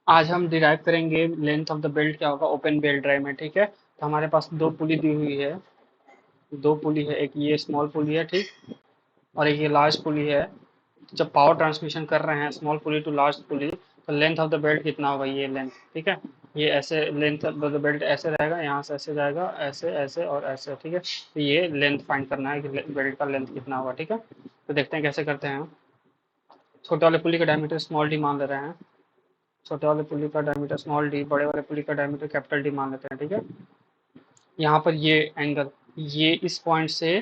आज हम डिराइव करेंगे लेंथ ऑफ द बेल्ट क्या होगा ओपन बेल्ट ड्राइव में। ठीक है, तो हमारे पास दो पुली दी हुई है। दो पुली है, एक ये स्मॉल पुली है, ठीक, और एक ये लार्ज पुली है। जब पावर ट्रांसमिशन कर रहे हैं स्मॉल पुली टू लार्ज पुली, तो लेंथ ऑफ द बेल्ट कितना होगा, ये लेंथ। ठीक है, ये ऐसे लेंथ ऑफ द बेल्ट ऐसे रहेगा, यहाँ से ऐसे जाएगा, ऐसे ऐसे और ऐसे। ठीक है, तो ये लेंथ फाइंड करना है कि बेल्ट का लेंथ कितना होगा। ठीक है, तो देखते हैं कैसे करते हैं। छोटे वाले पुली का डायमीटर स्मॉल डी मान ले रहे हैं। छोटे वाले पुली का डायमीटर स्मॉल डी, बड़े वाले पुली का डायमीटर कैपिटल डी मान लेते हैं। ठीक है, यहाँ पर ये एंगल, ये इस पॉइंट से,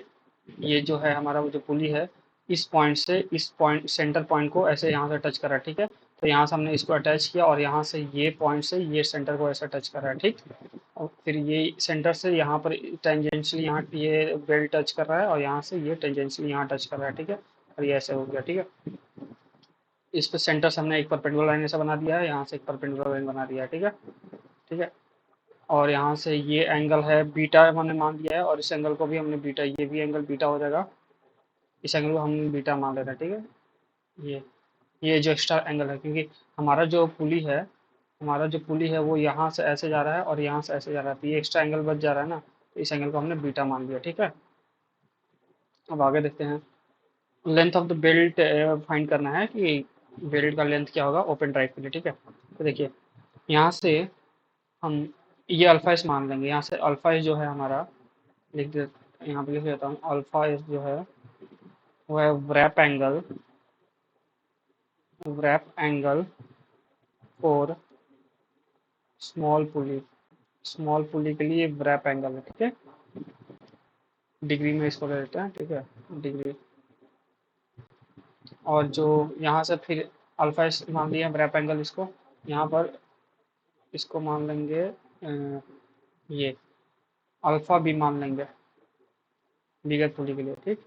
ये जो है हमारा वो जो पुली है, इस पॉइंट से इस पॉइंट सेंटर पॉइंट को ऐसे यहाँ से टच कर रहा है। ठीक है, तो यहाँ से हमने इसको अटैच किया और यहाँ से ये पॉइंट से ये सेंटर को ऐसे टच कर रहा है। ठीक, और फिर ये सेंटर से यहाँ पर टेंजेंशियली यहाँ ये बेल्ट टच कर रहा है और यहाँ से ये टेंजेंशियली यहाँ टच कर रहा है। ठीक है, और ये ऐसे हो गया। ठीक है, इस पे सेंटर से हमने एक परपेंडिकुलर लाइन ऐसा बना दिया है, यहाँ से एक परपेंडिकुलर लाइन बना दिया है। ठीक है, ठीक है, और यहाँ से ये एंगल है बीटा हमने मान दिया है, और इस एंगल को भी हमने बीटा, ये भी एंगल बीटा हो जाएगा। इस एंगल को हम बीटा मान लेते हैं। ठीक है, ये जो एक्स्ट्रा एंगल है, क्योंकि हमारा जो पुली है, हमारा जो पुली है वो यहाँ से ऐसे जा रहा है और यहाँ से ऐसे जा रहा है, तो ये एक्स्ट्रा एंगल बच जा रहा है ना, तो इस एंगल को हमने बीटा मान लिया। ठीक है, अब आगे देखते हैं। Length of the belt find करना है कि बेल्ट का लेंथ क्या होगा ओपन ड्राइव के लिए। ठीक है, तो देखिए यहाँ से हम ये अल्फा एस मान लेंगे। यहाँ से अल्फा एस जो है हमारा, लिख दे, यहाँ पे लिख देता हूँ। अल्फा एस जो है वो है wrap angle for small pulley. Small pulley के लिए wrap एंगल है। ठीक है, डिग्री में इसको ले लेते हैं। ठीक है, डिग्री, और जो यहाँ से फिर अल्फा एस मान लिया wrap एंगल, इसको यहाँ पर इसको मान लेंगे ये अल्फा बी मान लेंगे बिगर पुली के लिए। ठीक,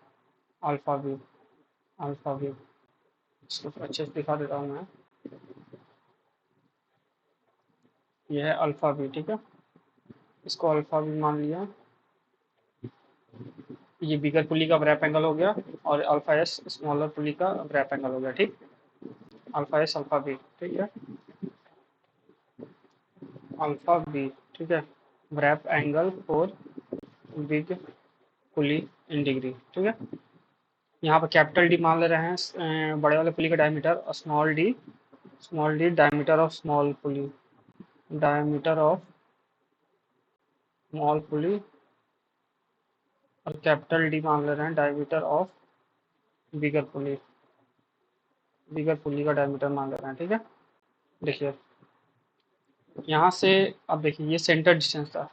अल्फा बी, अल्फा बी, इसको अच्छे से दिखा देता हूँ मैं। ये है अल्फा बी। ठीक है, इसको अल्फा बी मान लिया। ये बिगर पुली का रैप एंगल हो गया, और अल्फा एस स्मॉलर पुली का रैप एंगल हो गया। ठीक, अल्फा एस अल्फा बी। ठीक है, अल्फा बी। ठीक है, wrap angle for big pulley in degree. ठीक है, यहाँ पर कैपिटल डी मान ले रहे हैं बड़े वाले पुली का डायमीटर, और small D diameter of small pulley, diameter of small pulley, और कैपिटल डी मान ले रहे हैं डायमीटर ऑफ बिगर पुली, बिगर पुली का डायमीटर मान ले रहे हैं। ठीक है, देखिए यहाँ से, अब देखिए ये सेंटर डिस्टेंस था,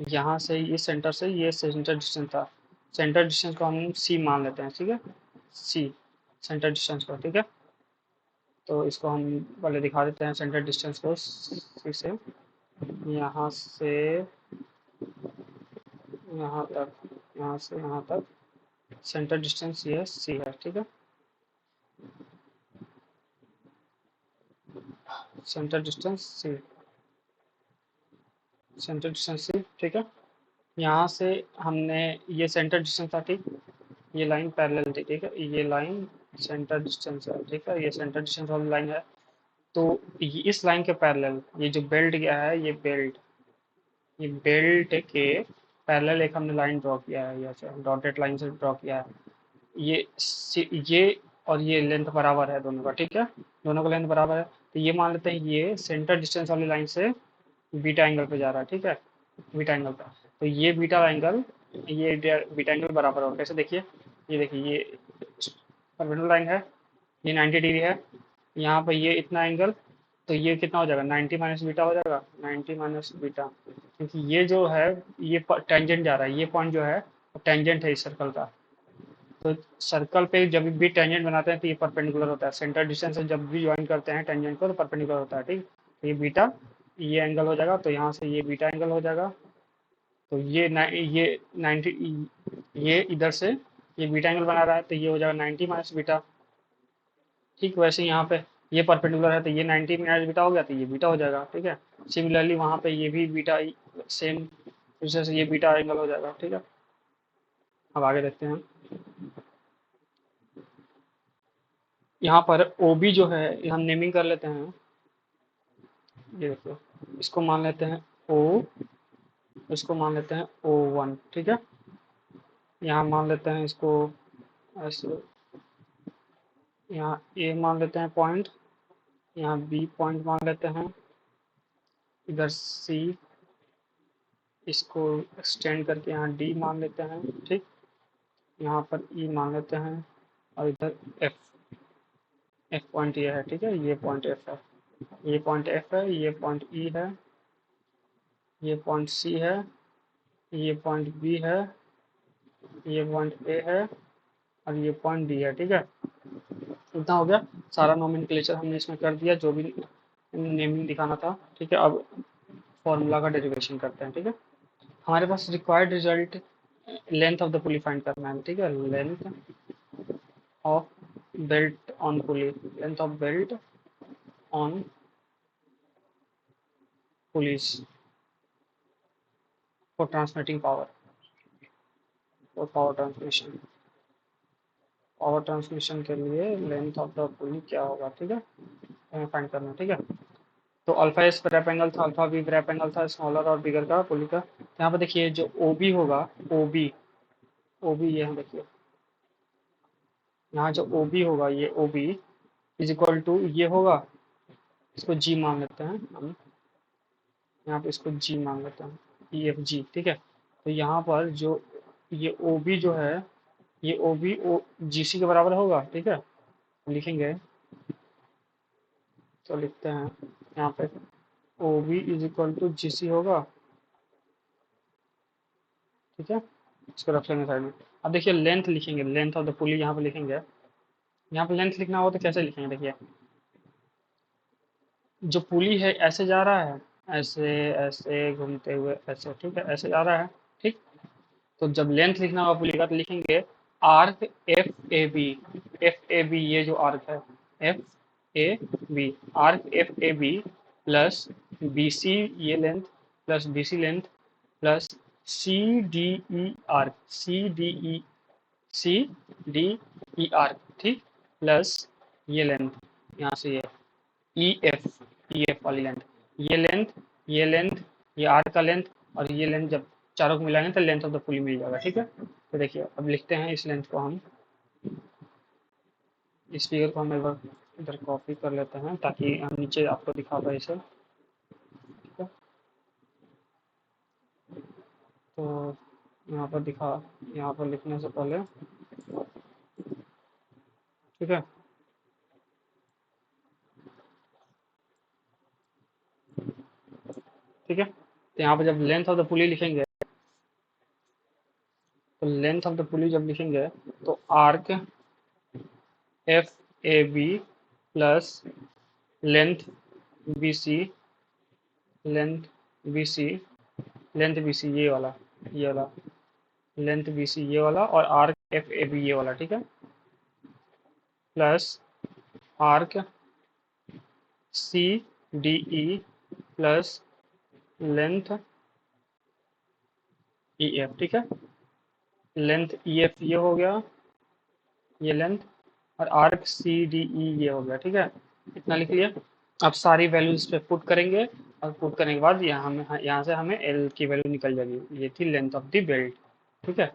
यहाँ से ये सेंटर से ये सेंटर डिस्टेंस था। सेंटर डिस्टेंस को हम सी मान लेते हैं। ठीक है, सी सेंटर डिस्टेंस को। ठीक है, तो इसको हम पहले दिखा देते हैं सेंटर डिस्टेंस को सी से। यहाँ से यहाँ तक, यहाँ से यहाँ तक सेंटर डिस्टेंस ये सी है। ठीक है, सेंटर डिस्टेंस सी, सेंटर डिस्टेंस सी। ठीक है, यहाँ से हमने, ये सेंटर डिस्टेंस था। ठीक, ये लाइन पैरेलल थी। ठीक है, ये लाइन सेंटर डिस्टेंस है। ठीक है, ये सेंटर डिस्टेंस वाली लाइन है। तो इस लाइन के पैरेलल ये जो बेल्ट गया है, ये बेल्ट के पैरेलल एक हमने लाइन ड्रॉ किया है, ये डॉटेड लाइन से ड्रॉ किया है। ये और ये लेंथ बराबर है दोनों का। ठीक है, दोनों का लेंथ बराबर है, तो ये मान लेते हैं ये सेंटर डिस्टेंस वाली लाइन से बीटा एंगल पे जा रहा है। ठीक है, बीटा एंगल पे, तो ये बीटा एंगल, ये बीटा एंगल बराबर होगा। कैसे, देखिए, ये देखिए, ये परपेंडिकुलर लाइन है, ये 90 डिग्री है, यहाँ पर ये इतना एंगल, तो ये कितना हो जाएगा, 90 माइनस बीटा हो जाएगा, 90 माइनस बीटा, क्योंकि ये जो है ये टेंजेंट जा रहा है, ये पॉइंट जो है टेंजेंट है इस सर्कल का। तो सर्कल पे जब भी टेंजेंट बनाते हैं तो ये परपेंडिकुलर होता है, सेंटर डिस्टेंस से जब भी ज्वाइन करते हैं टेंजेंट को तो परपेंडिकुलर होता है। ठीक, तो ये बीटा, ये एंगल हो जाएगा, तो यहाँ से ये बीटा एंगल हो जाएगा। तो ये 90, ये इधर से ये बीटा एंगल बना रहा है, तो ये हो जाएगा 90 माइनस बीटा। ठीक, वैसे यहाँ पे ये परपेंडिकुलर है, तो ये 90 माइनस बीटा हो गया, तो ये बीटा हो जाएगा। ठीक है, सिमिलरली वहाँ पे ये भी बीटा, सेम प्रोसेस, ये बीटा एंगल हो जाएगा। ठीक है, अब आगे देखते हैं। यहाँ पर ओ बी जो है, हम नेमिंग कर लेते हैं। ये देखो, इसको मान लेते हैं ओ, इसको मान लेते हैं O1, ठीक है। यहाँ मान लेते हैं इसको ऐसे, यहाँ ए मान लेते हैं पॉइंट, यहाँ बी पॉइंट मान लेते हैं, इधर सी, इसको एक्सटेंड करके यहाँ डी मान लेते हैं, ठीक। यहाँ पर ई मान लेते हैं, और इधर एफ, एफ पॉइंट ये है, ठीक है। ये पॉइंट एफ है, ये पॉइंट एफ है, ये पॉइंट ई है, ये पॉइंट सी है, ये पॉइंट बी है, ये पॉइंट ए है, और ये पॉइंट डी है, ठीक है। इतना हो गया, सारा नोमेनक्लेचर हमने इसमें कर दिया, जो भी नेमिंग दिखाना था, ठीक है। अब फॉर्मूला का डेरिवेशन करते हैं, ठीक है। हमारे पास required result length of the pulley find करना है, ठीक है। Length of belt on pulley, length of belt on pulleys for transmitting power, for power transmission, power transmission के लिए लेंथ ऑफ द पुली क्या होगा, ठीक है, हमें फाइंड करना है, ठीक है। तो अल्फा एस रैप एंगल था, अल्फा बी रैप एंगल था, स्मॉलर और बिगर का पुली का। यहाँ पर देखिए जो ओ बी होगा, ओ बी, ओ बी ये देखिए, यहाँ जो ओ बी होगा, ये O B is equal to ये होगा, इसको जी मान लेते हैं हम, यहाँ पे इसको जी मान लेते हैं, ई एफ जी, ठीक है। तो यहाँ पर जो ये ओ बी जो है, ये ओ बी ओ जी सी के बराबर होगा, ठीक है। लिखेंगे तो लिखते हैं यहाँ पे O B is equal to G C होगा, ठीक है। इसको रख लेंगे साइड में। अब देखिए लेंथ लिखेंगे, लेंथ ऑफ द पुली यहाँ पे लिखेंगे। यहाँ पे लेंथ लिखना हो तो कैसे लिखेंगे, देखिए जो पुली है ऐसे जा रहा है, ऐसे ऐसे घूमते हुए ऐसे, ठीक है, ऐसे जा रहा है, ठीक। तो जब लेंथ लिखना होगा पुली का तो लिखेंगे arc F A B, F A B ये जो आर्क है, F A B, arc F A B plus B C ये length, plus B C length, plus C D E arc, C D E, C D E arc, ठीक, plus ये length यहाँ से ये E F, E F वाली length, ये length, ये length, ये आर का लेंथ, और ये लेंथ जब चारों को मिलाएंगे तो लेंथ ऑफ द पुली मिल जाएगा, ठीक है। तो देखिए अब लिखते हैं इस लेंथ को हम, इस फिगर को हम एक बार इधर कॉपी कर लेते हैं ताकि हम नीचे आपको दिखा पाए इसे, ठीक है। तो यहाँ पर दिखा, यहाँ पर लिखने से पहले, ठीक है, ठीक है। तो यहाँ पर जब लेंथ ऑफ द पुली लिखेंगे, तो लेंथ ऑफ द पुली जब लिखेंगे तो arc F A B plus length B C, length B C, length B C ये वाला लेंथ बी सी ये वाला, और आर्क एफ ए बी ये वाला, ठीक है, plus arc C D E plus length E F, ठीक है। लेंथ ई एफ ये हो गया, ये लेंथ, और आर्क सी डी ई ये हो गया, ठीक है। इतना लिख लिया। अब सारी वैल्यूज पे पुट करेंगे, और पुट करने के बाद यहाँ से हमें एल की वैल्यू निकल जाएगी, ये थी लेंथ ऑफ द बेल्ट, ठीक है।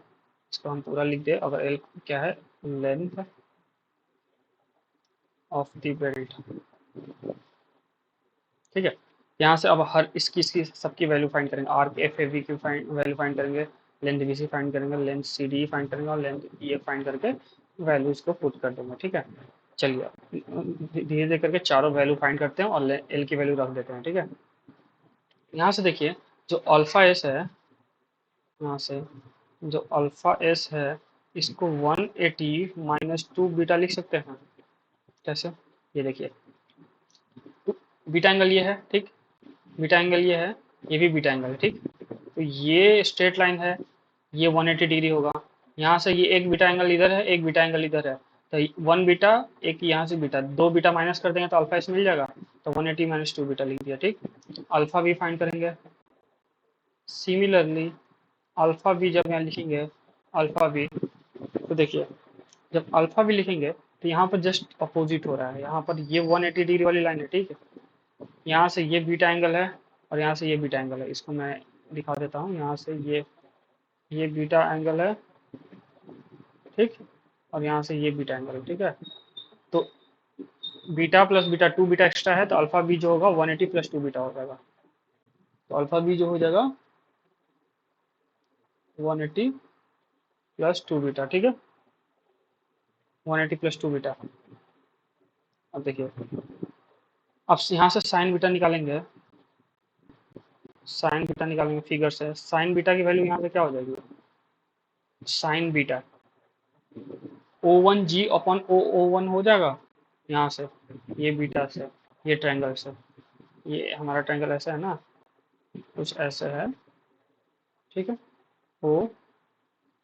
इसको हम पूरा लिख दे, अगर एल क्या है, लेंथ ऑफ द बेल्ट, ठीक है। यहाँ से अब हर इसकी सबकी वैल्यू फाइंड करेंगे, आर्क एफ ए बी की वैल्यू फाइंड करेंगे, लेंथ बी सी फाइंड करेंगे, लेंथ सी डी फाइंड करेंगे, और लेंथ ई एफ फाइंड करके वैल्यूज को पुट कर देंगे, ठीक है। चलिए धीरे धीरे करके चारों वैल्यू फाइंड करते हैं और एल की वैल्यू रख देते हैं, ठीक है। यहाँ से देखिए जो अल्फा एस है, यहाँ से जो अल्फा एस है, इसको 180 माइनस 2 बीटा लिख सकते हैं। कैसे, ये देखिए बीटा एंगल ये है, ठीक, बीटा एंगल ये है, ये भी बीटा एंगल है, ठीक। तो ये स्ट्रेट लाइन है, ये 180 डिग्री होगा। यहाँ से ये एक बीटा एंगल इधर है, एक बीटा एंगल इधर है, तो 1 बीटा, एक यहाँ से बीटा, 2 बीटा माइनस कर देंगे तो अल्फा एस मिल जाएगा। तो 180 माइनस 2 बीटा लिख दिया, ठीक। अल्फा भी फाइंड करेंगे। सिमिलरली अल्फा भी जब यहाँ लिखेंगे, अल्फा भी, तो देखिए जब अल्फा भी लिखेंगे तो यहाँ पर जस्ट अपोजिट हो रहा है, यहाँ पर ये 180 डिग्री वाली लाइन है, ठीक है, यहाँ से ये बीटा एंगल है और यहाँ से ये बीटा एंगल है। इसको मैं दिखा देता हूँ। यहाँ से ये बीटा एंगल है, ठीक, और यहाँ से ये बीटा एंगल है, ठीक है। तो beta plus beta, 2 beta extra है, तो अल्फा बी जो होगा 180 प्लस 2 बीटा हो जाएगा। तो अल्फा बी जो हो जाएगा 180 प्लस 2 बीटा, ठीक है, 180 प्लस 2 बीटा। अब देखिए, अब यहाँ से साइन बीटा निकालेंगे, साइन बीटा निकालेंगे फिगर से। साइन बीटा की वैल्यू यहाँ पे क्या हो जाएगी, साइन बीटा ओ वन जी अपॉन ओ वन हो जाएगा यहाँ से, ये बीटा से, ये ट्रायंगल से, ये हमारा ट्रायंगल ऐसा है ना, कुछ ऐसे है, ठीक है। ओ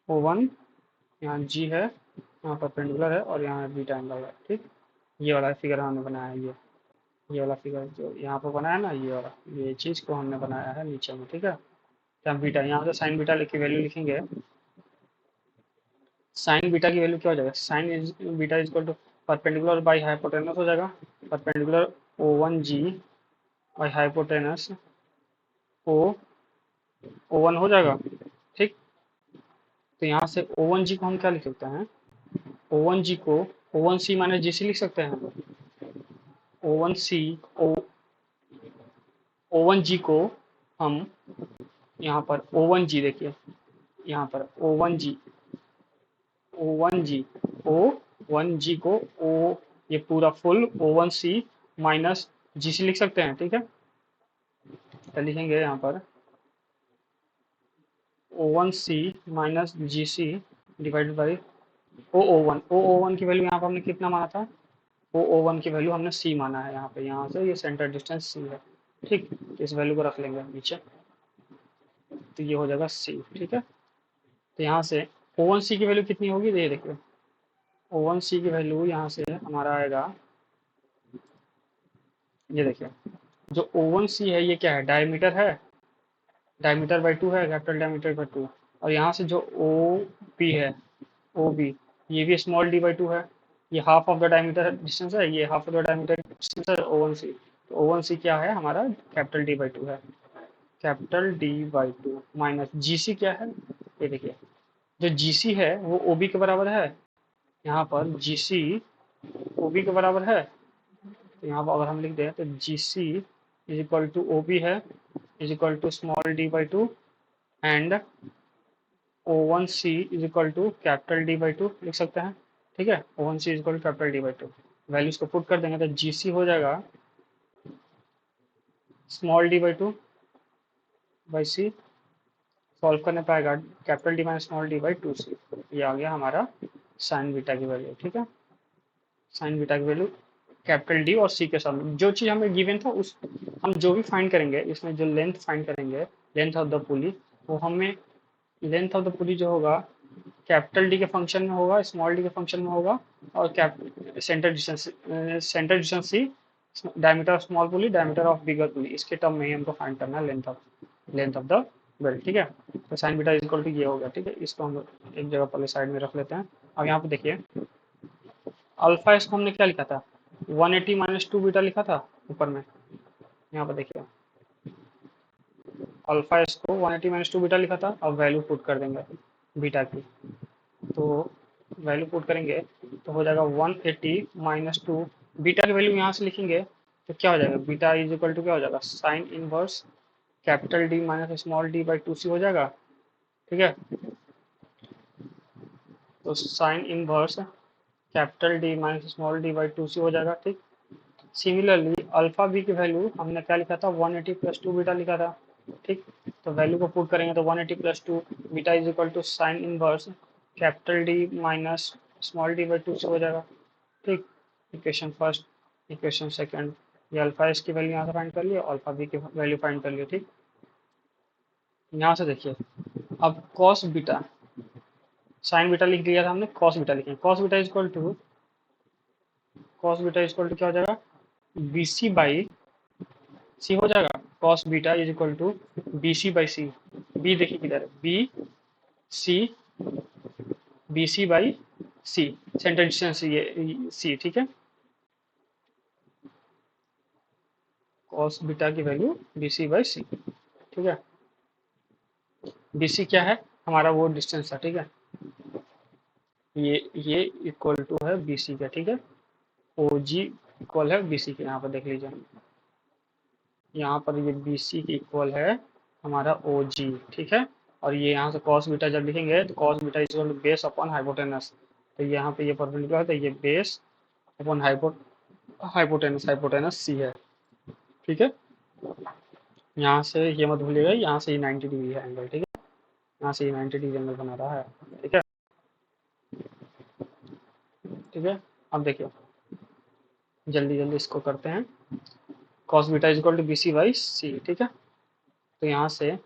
ओ वन, यहाँ जी है, यहाँ परपेंडिकुलर है और यहाँ बीटा एंगल है, ठीक। ये वाला फिगर हमने बनाया है, ये वाला फिगर जो यहाँ पर बनाया ना, ये वाला, ये चीज़ को हमने बनाया है नीचे में, ठीक है। यहाँ बीटा, यहाँ से साइन बीटा लिख के वैल्यू लिखेंगे। साइन बीटा की वैल्यू क्या हो जाएगा, sine beta is equal to perpendicular by hypotenuse हो जाएगा, perpendicular O one G by hypotenuse O one हो जाएगा, ठीक। तो यहाँ से ओ वन जी को हम क्या लिख सकते हैं, ओ वन जी को ओ one C minus G C लिख सकते हैं। ओ वन सी ओ वन जी को हम यहाँ पर ओ वन जी, देखिए यहाँ पर O one G, O one G, O one G को ओ, ये पूरा full O one C minus G C लिख सकते हैं, ठीक है। तो लिखेंगे यहाँ पर O one C minus G C divided by O one की वैल्यू यहाँ पर हमने कितना माना था, ओ वन की वैल्यू हमने सी माना है यहाँ पे, यहाँ से ये सेंटर डिस्टेंस सी है, ठीक। तो इस वैल्यू को रख लेंगे नीचे, तो ये हो जाएगा सी, ठीक है। तो यहाँ से ओ वन सी की वैल्यू कितनी होगी, ये देखिए, ओ वन सी की वैल्यू यहाँ से हमारा आएगा, ये देखिए, जो ओ वन सी है ये क्या है, डायमीटर है, डायमीटर बाई टू है, कैपिटल डायमीटर बाई टू। और यहाँ से जो ओ बी है, ओ बी, ये भी स्मॉल डी बाई टू है, ये half of the diameter distance है, ये half of the diameter distance है ओ वन सी। तो ओ वन सी क्या है हमारा, कैपिटल डी बाई टू है, capital D by two minus G C क्या है, ये देखिए, जो जी सी है वो ओ बी के बराबर है, यहाँ पर जी सी ओ बी के बराबर है। तो यहाँ पर अगर हम लिख दें तो G C is equal to O B है, is equal to small D by two, and O one C is equal to capital D by two लिख सकते हैं, ठीक है। O one C is equal to capital D by two, values को put कर देंगे तो जी सी हो जाएगा small D by two by C, solve करने पाएगा capital D minus small D by two सी, ये आ गया हमारा साइन बीटा की वैल्यू, ठीक है। साइन बीटा की वैल्यू कैपिटल डी और सी के साथ जो चीज़ हमें गिवन था, उस हम जो भी फाइंड करेंगे इसमें, जो लेंथ फाइंड करेंगे, लेंथ ऑफ द पुली, वो हमें लेंथ ऑफ द पुली जो होगा कैपिटल डी के फंक्शन में होगा, स्मॉल डी के फंक्शन में होगा, और center distance C, diameter of small pulley, diameter of bigger pulley, इसके टर्म में ही हमको फाइंड करना है लेंथ ऑफ द बेल्ट, ठीक है। तो साइन बीटा इक्वल टू ये हो गया, ठीक है। इसको हम एक जगह पहले साइड में रख लेते हैं। अब यहाँ पे देखिए, अल्फा इसको हमने क्या लिखा था, 180 माइनस टू बीटा लिखा था ऊपर में, यहाँ पर देखिए अल्फा इसको 180 माइनस टू बीटा लिखा था। अब वैल्यू पुट कर देंगे बीटा की, तो वैल्यू पुट करेंगे तो हो जाएगा 180 माइनस टू, बीटा की वैल्यू यहाँ से लिखेंगे तो क्या हो जाएगा, बीटा इज इक्वल टू क्या हो जाएगा, sine inverse capital D minus small D by two C हो जाएगा, ठीक है। तो sine inverse capital D minus small D by two C हो जाएगा, ठीक। सिमिलरली अल्फा बी की वैल्यू हमने क्या लिखा था, 180 प्लस टू बीटा लिखा था, ठीक। तो वैल्यू को पुट करेंगे तो 180 plus two beta is equal to sine inverse capital D minus small D by two से हो जाएगा, ठीक। इक्वेशन फर्स्ट, इक्वेशन सेकंड, ये अल्फा एस की वैल्यू यहाँ से फाइंड कर लिया, अल्फा बी की वैल्यू फाइंड कर लिया, ठीक। यहाँ से देखिए, अब कॉस बीटा, साइन बीटा लिख दिया था हमने, कॉस बीटा लिखेंगे, cos beta is equal to, cos beta is equal to क्या हो जाएगा, बी सी बाई सी हो जाएगा, cos beta is equal to B C by C, B देखिए किधर, C B C by C, centre distance ये C, ठीक है। कॉस बीटा की value B C by C. ठीक है, बी सी क्या है, हमारा वो डिस्टेंस था। ठीक है, ये इक्वल टू है बी सी का। ठीक है, ओ जी इक्वल है बी सी के, यहाँ पर देख लीजिए, यहाँ पर ये बी सी की इक्वल है हमारा ओ जी। ठीक है, और ये यहाँ से कॉस बीटा जब लिखेंगे तो cos beta equal to base upon hypotenuse, तो यहाँ पे ये परपेंडिकुलर है, तो ये base upon hypotenuse, hypotenuse C है। ठीक है, यहाँ से ये मत भूलिएगा, यहाँ से ये 90 डिग्री है एंगल। ठीक है, यहाँ से ये 90 डिग्री एंगल बना रहा है। ठीक है, ठीक है, अब देखिए जल्दी जल्दी इसको करते हैं। Cos beta is equal to B C by C. ठीक है, तो यहाँ से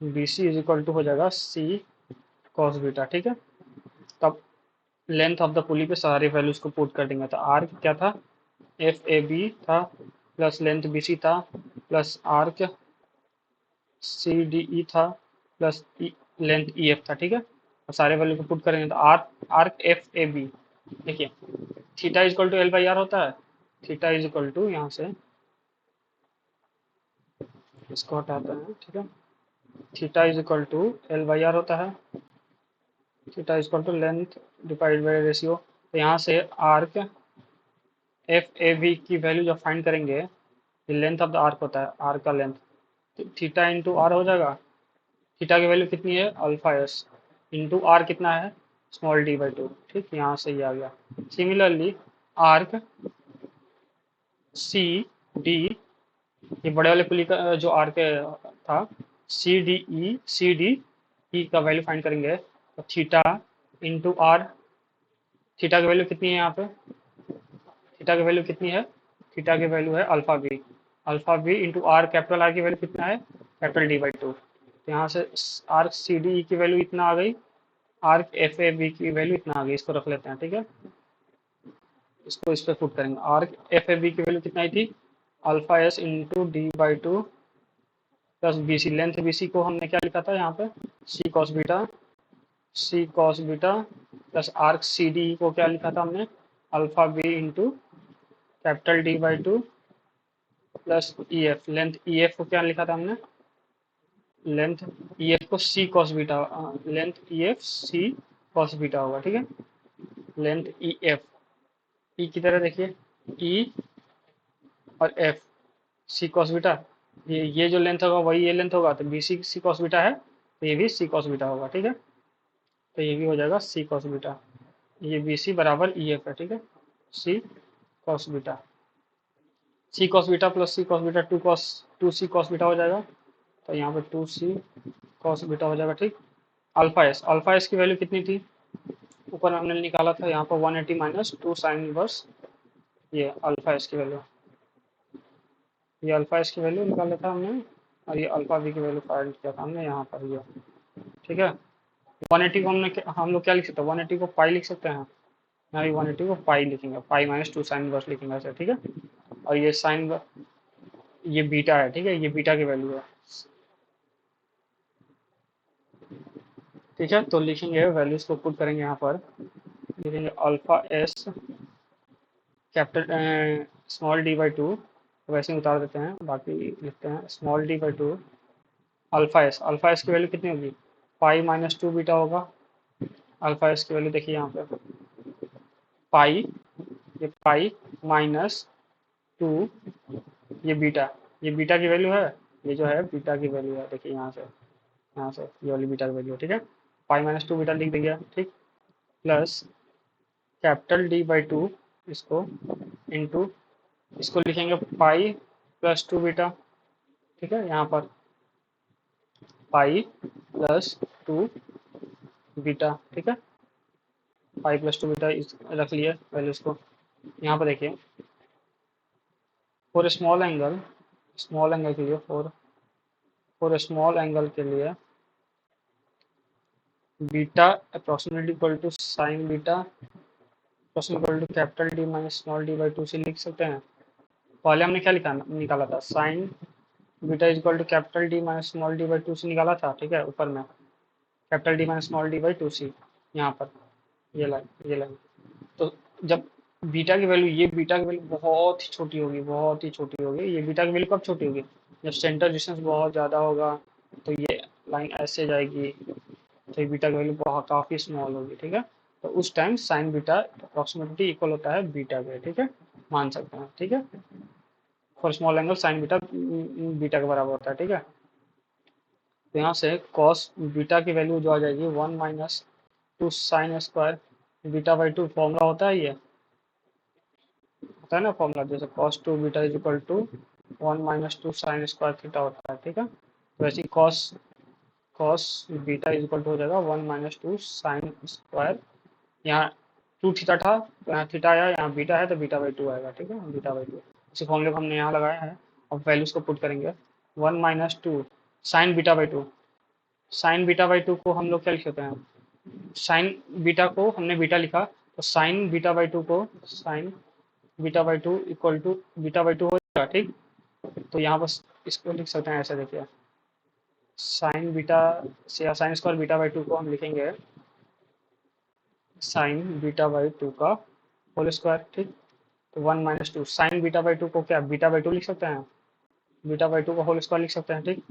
B C is equal to हो जाएगा सी कॉस बीटा। ठीक है, तब लेंथ ऑफ द पुली पे सारी वैल्यूज को पुट कर देंगे, तो आर्क क्या था, एफ ए बी था, प्लस लेंथ बी सी था, plus arc C D E था, प्लस लेंथ ई एफ था। ठीक है, और सारे वैल्यू को पुट करेंगे तो आर्क एफ ए बी, देखिए theta is equal to L by R होता है। थीटा इज इक्वल टू, यहाँ से इसको हटाते हैं। ठीक है, theta is equal to L by R होता है। Theta is equal to length divide by ratio, तो यहाँ से आर्क एफ ए बी की वैल्यू जब फाइंड करेंगे, ये लेंथ ऑफ द आर्क होता है, आर्क का लेंथ, तो थीटा इंटू आर हो जाएगा। थीटा की वैल्यू कितनी है, अल्फा एस, इंटू आर कितना है, स्मॉल डी बाई टू। ठीक, यहाँ से ये आ गया। सिमिलरली आर्क सी डी, ये बड़े वाले पुली का जो आर्क था, सी डी ई का वैल्यू फाइंड करेंगे, तो थीटा इंटू आर, थीटा की वैल्यू कितनी है यहाँ पे, थीटा की वैल्यू कितनी है, थीटा की वैल्यू है alpha B into R, capital R की वैल्यू कितना है, कैपिटल डी बाई टू। तो यहाँ से आर्क सी डी की वैल्यू इतना आ गई, आर्क एफ ए बी की वैल्यू इतना आ गई, इसको रख लेते हैं। ठीक है, इसको इस पर पुट करेंगे, आर्क एफ ए बी की वैल्यू कितना आई थी, alpha S into D by two plus B C, length B C को हमने क्या लिखा था यहाँ पे, C cos beta plus arc C D को क्या लिखा था हमने, alpha B into capital D by two plus E F, length E F को क्या लिखा था हमने, लेंथ ई एफ को C cos beta, length E F C cos beta होगा। ठीक है, लेंथ ई एफ, ई की तरह देखिए, ई और एफ, सी कॉस बीटा, ये जो लेंथ होगा वही ये लेंथ होगा, तो बी सी सी कॉस बीटा है, तो ये भी सी कॉस बीटा होगा। ठीक है, तो ये भी हो जाएगा सी कॉस बीटा, ये बी सी बराबर ई एफ है। ठीक है, सी कॉस बीटा, सी कॉस बीटा प्लस सी कॉस बीटा टू सी कॉस बीटा हो जाएगा, तो यहाँ पे टू सी कॉस बीटा हो जाएगा। ठीक, अल्फा एस की वैल्यू कितनी थी, ऊपर हमने निकाला था यहाँ पर 180 माइनस टू साइन इनवर्स, ये अल्फा एस की वैल्यू, ये अल्फा एस की वैल्यू निकाला था हमने, और ये अल्फा बी की वैल्यू फाइंड किया था हमने यहाँ पर ये। ठीक है, 180 को हम लोग क्या लिख सकते हैं, 180 को पाई लिख सकते हैं, यहाँ भी 180 को पाई लिखेंगे, pi minus two sine inverse लिखेंगे ऐसे। ठीक है, और ये साइन, ये बीटा है। ठीक है, ये बीटा की वैल्यू है। ठीक है, तो लिखेंगे वैल्यूज को पुट करेंगे यहाँ पर, लिखेंगे alpha S capital small D by to, वैसे ही उतार देते हैं, बाकी लिखते हैं small D by to, alpha S की वैल्यू कितनी होगी, पाई माइनस टू बीटा होगा। अल्फा एस की वैल्यू देखिए यहाँ पे, पाई, ये पाई माइनस टू, ये बीटा की वैल्यू है, ये जो है बीटा की वैल्यू है, देखिए यहाँ से ये वाली बीटा की वैल्यू है। ठीक है, पाई माइनस टू बीटा लिख देंगे। ठीक, plus capital D by to, इसको इंटू, इसको लिखेंगे पाई प्लस टू बीटा। ठीक है, यहाँ पर पाई प्लस टू बीटा। ठीक है, पाई प्लस टू बीटा रख लिए वैल्यूज को। यहाँ पर देखिए, फॉर स्मॉल एंगल के लिए, फॉर स्मॉल एंगल के लिए beta approximately equal to sine beta equal to capital D minus small D by two से लिख सकते हैं। पहले हमने क्या निकाला था, sine beta is equal to capital D minus small D by two से निकाला था। ठीक है, ऊपर में capital D minus small D by two C, यहाँ पर ये लाइन, तो जब बीटा की वैल्यू, ये बीटा की वैल्यू बहुत ही छोटी होगी, बहुत ही छोटी होगी। ये बीटा की वैल्यू कब छोटी होगी? जब सेंटर डिस्टेंस बहुत ज़्यादा होगा, तो ये लाइन ऐसे जाएगी, तो ये बीटा की वैल्यू बहुत काफ़ी स्मॉल होगी, ठीक है। तो उस time sign beta approximately equal होता है बीटा के, ठीक है, मान सकते हैं, ठीक है। For small angle sine beta beta के बराबर होता है, ठीक है। तो यहाँ से कॉस बीटा की वैल्यू जो आ जाएगी 1 - 2 sine square beta by 2, formula होता है ये, होता है ना फॉर्मूला, जैसे cos 2 beta is equal to 1 - 2 sine square theta होता है, ठीक है। तो वैसे cos cos beta is equal to हो जाएगा 1 - 2 साइन स्क्वायर, यहाँ 2 थीटा था तो यहाँ थीटा आया, यहाँ बीटा है तो बीटा बाई 2 आएगा, ठीक है, बीटा बाई 2। इसी फॉर्मूले को हमने यहाँ लगाया है। अब वैल्यूज को पुट करेंगे। 1 - 2 sign beta by 2, sign beta by 2 को हम लोग क्या लिखते हैं? साइन बीटा को हमने बीटा लिखा, तो साइन बीटा बाई 2 को sine beta by 2 equal to beta by 2 हो जाएगा, ठीक। तो यहाँ बस इसको लिख सकते हैं ऐसे, देखिए साइन बीटा से या साइन स्क्वायर बीटा बाई 2 को हम लिखेंगे साइन बीटा बाई 2 का होल स्क्वायर, ठीक। तो 1 - 2 साइन बीटा बाई 2 को क्या बीटा बाई 2 लिख सकते हैं, बीटा बाई 2 का होल स्क्वायर लिख सकते हैं, ठीक।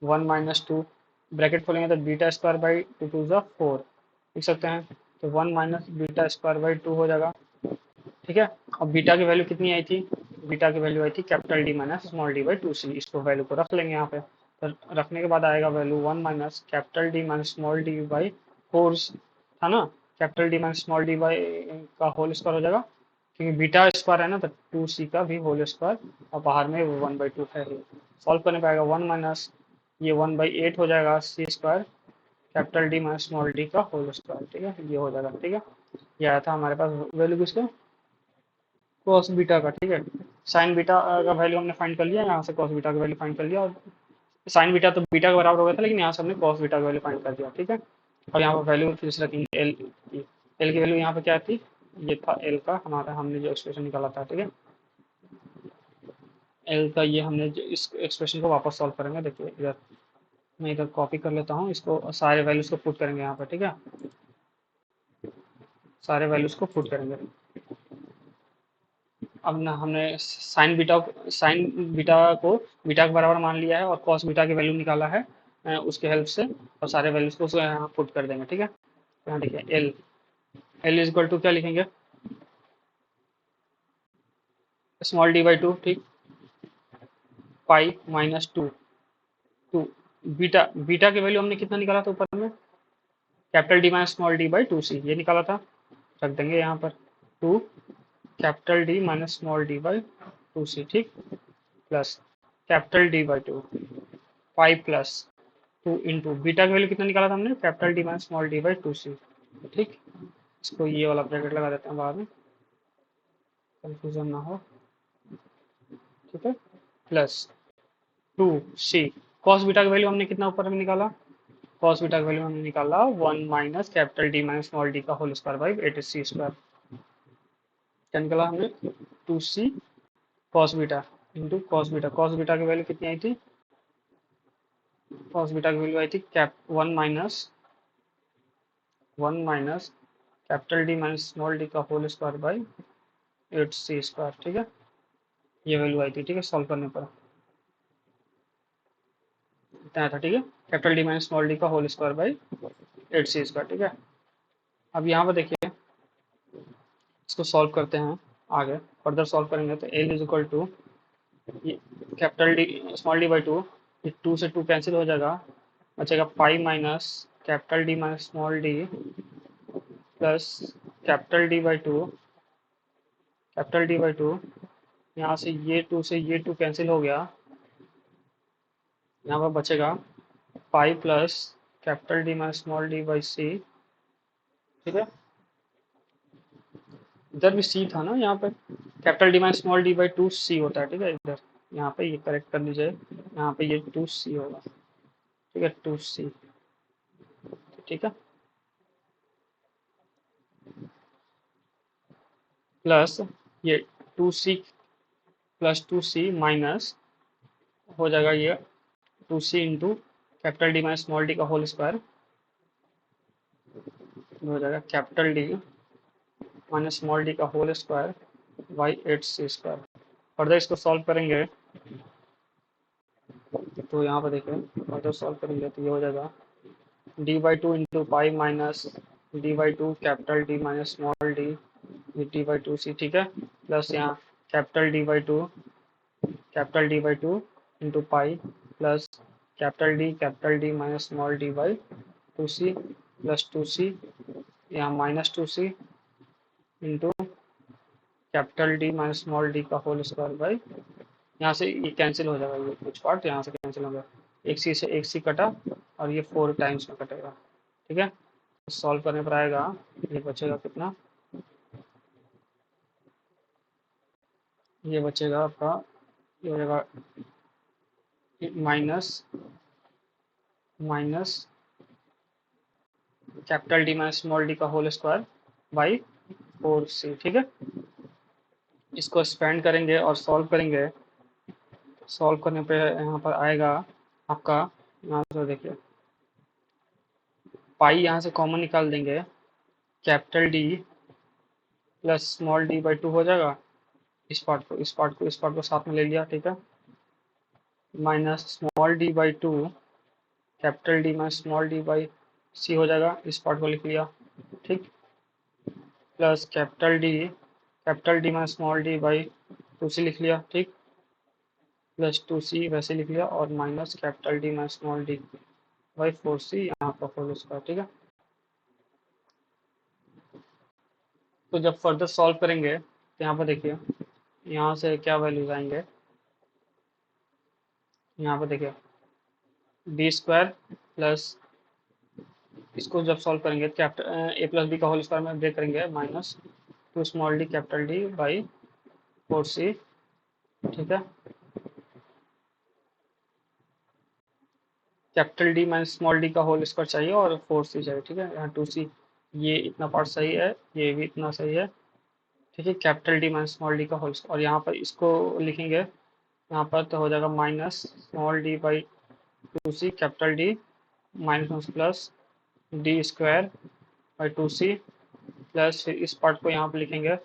1 - 2 ब्रैकेट खोलेंगे तो बीटा स्क्वायर बाई 2 × 2 = 4 लिख सकते हैं। तो 1 माइनस बीटा स्क्वायर बाई 2 हो जाएगा, ठीक है। अब बीटा की वैल्यू कितनी आई थी? बीटा की वैल्यू आई थी capital D minus small D by 2c। इसको वैल्यू को रख लेंगे यहाँ पे, तो रखने के बाद आएगा value 1 minus capital D minus small D by 4 था ना, capital D minus small D by का होल स्क्वायर हो जाएगा, क्योंकि बीटा स्क्वायर है ना, तो 2c का भी होल स्क्वायर, और बाहर में 1/2 है ही। सॉल्व करने पाएगा 1 माइनस ये 1/8 हो जाएगा C square capital D minus small D का होल स्क्वायर, ठीक है, ये हो जाएगा, ठीक है। ये आया था हमारे पास वैल्यू किसका? कॉस बीटा का, ठीक है। साइन बीटा का वैल्यू हमने फाइंड कर लिया, यहाँ से कॉस बीटा का वैल्यू फाइंड कर लिया, और साइन बीटा तो बीटा के बराबर हो गया था, लेकिन यहाँ से हमने कॉस बीटा का वैल्यू फाइंड कर दिया, ठीक है। और यहाँ पर वैल्यू फिर से रखेंगे एल की। एल की वैल्यू यहाँ पे क्या थी? ये था एल का हमारा, हमने जो एक्सप्रेशन निकाला था, ठीक है। एल का ये हमने इस एक्सप्रेशन को वापस सॉल्व करेंगे। देखिए इधर मैं इधर कॉपी कर लेता हूँ इसको, सारे वैल्यूज को पुट करेंगे यहाँ पर, ठीक है, सारे वैल्यूज को पुट करेंगे। अब ना हमने साइन बीटा को बीटा के बराबर मान लिया है, और कॉस बीटा की वैल्यू निकाला है उसके हेल्प से, और सारे वैल्यूज को उसको यहाँ पुट कर देंगे, ठीक है। तो यहाँ देखिए L L is equal to क्या लिखेंगे? स्मॉल डी बाई 2, ठीक, पाई माइनस 2 बीटा बीटा की वैल्यू हमने कितना निकाला था ऊपर में? Capital D minus small D by 2c, ये निकाला था, रख देंगे यहाँ पर 2 capital D minus small D by 2c, ठीक, plus capital D by 2 5 plus 2 into beta की वैल्यू कितना निकाला था हमने? Capital D minus small D by 2c, ठीक। इसको ये वाला ब्रैकेट लगा देते हैं बाद में, कंफ्यूजन ना हो, ठीक है, प्लस 2c कॉस बीटा की वैल्यू हमने कितना ऊपर में निकाला? कॉस बीटा की वैल्यू हमने निकाला 1 minus capital D minus small D का whole square by 8c square. क्या निकाला हमने? 2c cos beta into cos beta की वैल्यू कितनी आई थी? कॉस बीटा की वैल्यू आई थी cap 1 minus capital D minus small D का whole square by 8c square, ठीक है, ये वैल्यू आई थी, ठीक है, सॉल्व करने पर इतना था, ठीक है, capital D minus small D का whole square by 8c square, ठीक है। अब यहाँ पर देखिए इसको सॉल्व करते हैं, आगे फर्दर सॉल्व करेंगे तो L is equal to capital D small D by 2, ये 2 से 2 कैंसिल हो जाएगा, बचेगा 5 minus capital D minus small D plus capital D by 2, capital D by 2, यहाँ से ये 2 से ये 2 कैंसिल हो गया, यहाँ पर बचेगा 5 plus capital D minus small D by C, ठीक है। इधर भी सी था ना, यहाँ पे capital D minus small D by 2c होता है, ठीक है, इधर यहाँ पे ये करेक्ट कर लीजिए, यहाँ पे ये 2c होगा, ठीक है, 2c, ठीक है, प्लस ये 2c प्लस 2c माइनस हो जाएगा ये 2c into capital D minus small D का होल स्क्वायर हो जाएगा capital D minus small D का whole square by 8c²। Further इसको सॉल्व करेंगे तो यहाँ पर देखिए फर्दर सॉल्व करेंगे तो ये हो जाएगा d/2 into pi minus d/2 capital D minus small D d/2c, ठीक है। प्लस यहाँ capital D/2 into pi plus capital D minus small d/2c plus 2c, यहाँ minus 2c into capital D minus small D का whole square by, यहाँ से ये cancel हो जाएगा, ये कुछ पार्ट यहाँ से कैंसिल हो गया, एक सी से एक सी कटा और ये 4 टाइम्स में कटेगा, ठीक है। सॉल्व करने पर आएगा ये बचेगा कितना, ये बचेगा आपका, ये हो जाएगा minus capital D minus small D का होल स्क्वायर बाई 4c, ठीक है। इसको एक्सपेंड करेंगे और सॉल्व करेंगे, सॉल्व करने पे यहाँ पर आएगा आपका, यहाँ से देखिए पाई यहाँ से कॉमन निकाल देंगे, capital D plus small d/2 हो जाएगा, इस पार्ट को साथ में ले लिया, ठीक है। Minus small d/2 capital D minus small d/c हो जाएगा, इस पार्ट को लिख लिया, ठीक। Plus capital D minus small d/2c लिख लिया, ठीक। प्लस 2c वैसे लिख लिया और minus capital D minus small d/4c यहाँ पर होल स्क्वायर, ठीक है। तो जब फर्दर सॉल्व करेंगे तो यहाँ पर देखिए यहाँ से क्या वैल्यूज आएंगे, यहाँ पर देखिए b² प्लस, इसको जब सॉल्व करेंगे कैपिटल a प्लस बी का होल स्क्वायर में ब्रेक करेंगे minus 2 small D capital D by 4c, ठीक है। Capital D minus small D का होल स्क्वायर चाहिए और 4c चाहिए, ठीक है। यहाँ 2c, ये इतना पार्ट सही है, ये भी इतना सही है, ठीक है। Capital D minus small D का होल स्क्वायर, और यहाँ पर इसको लिखेंगे यहाँ पर तो हो जाएगा minus small D by 2c capital D minus plus d² by 2c plus, फिर इस पार्ट को यहाँ पर लिखेंगे,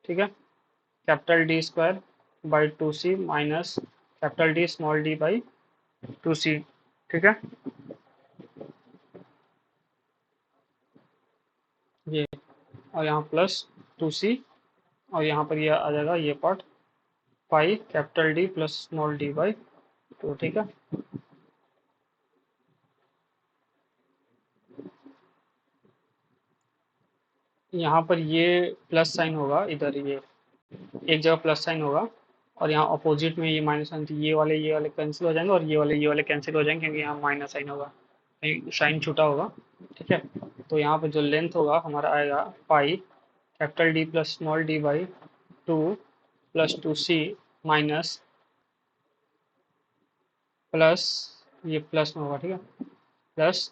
ठीक है। Capital d² by 2c minus capital D small D by 2c, ठीक है। ये और यहाँ प्लस 2c और यहाँ पर ये आ जाएगा ये पार्ट पाई capital D plus small d/2, ठीक है। यहाँ पर ये प्लस साइन होगा, इधर ये एक जगह प्लस साइन होगा और यहाँ अपोजिट में ये माइनस साइन, ये वाले कैंसिल हो जाएंगे और ये वाले कैंसिल हो जाएंगे, क्योंकि यहाँ माइनस साइन होगा, साइन छूटा होगा, ठीक है। तो यहाँ पर जो लेंथ होगा हमारा आएगा pi capital D plus small d/2 plus 2c minus plus, ये प्लस में होगा, ठीक है, plus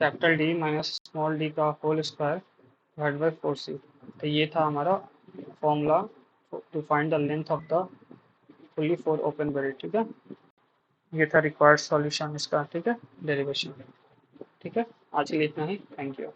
capital D minus small D का whole square divide by 4c। तो ये था हमारा formula to find the length of the pulley 4 open belt, ठीक है। ये था रिक्वायर्ड सॉल्यूशन इसका, ठीक है, डेरिवेशन, ठीक है। आज के लिए इतना ही, थैंक यू।